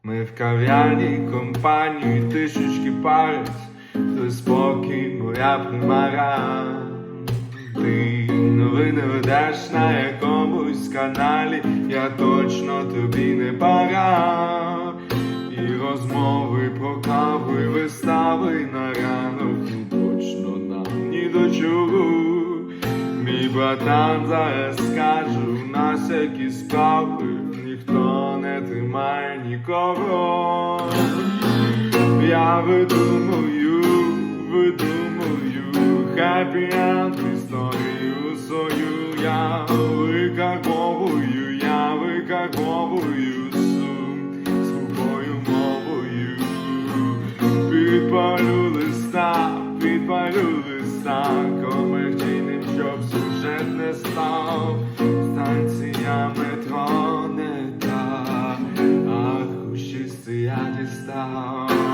Ми в кав'ярні компанію тишечки парять, той спокій, моя примара. Ти новини ведеш на якомусь каналі, я точно тобі не пара. І розмови про каву, і вистави на ранок, точно нам ні до чого. Мій братан зараз скаже, у нас якісь справи, ніхто не тримає нікого. Я видумую хеппі-енд історію свою. Я викарбовую сум свою мовою. Підпалю листа комерційним, щоб сюжет не став. Станція метро не та, а аркуші я дістав.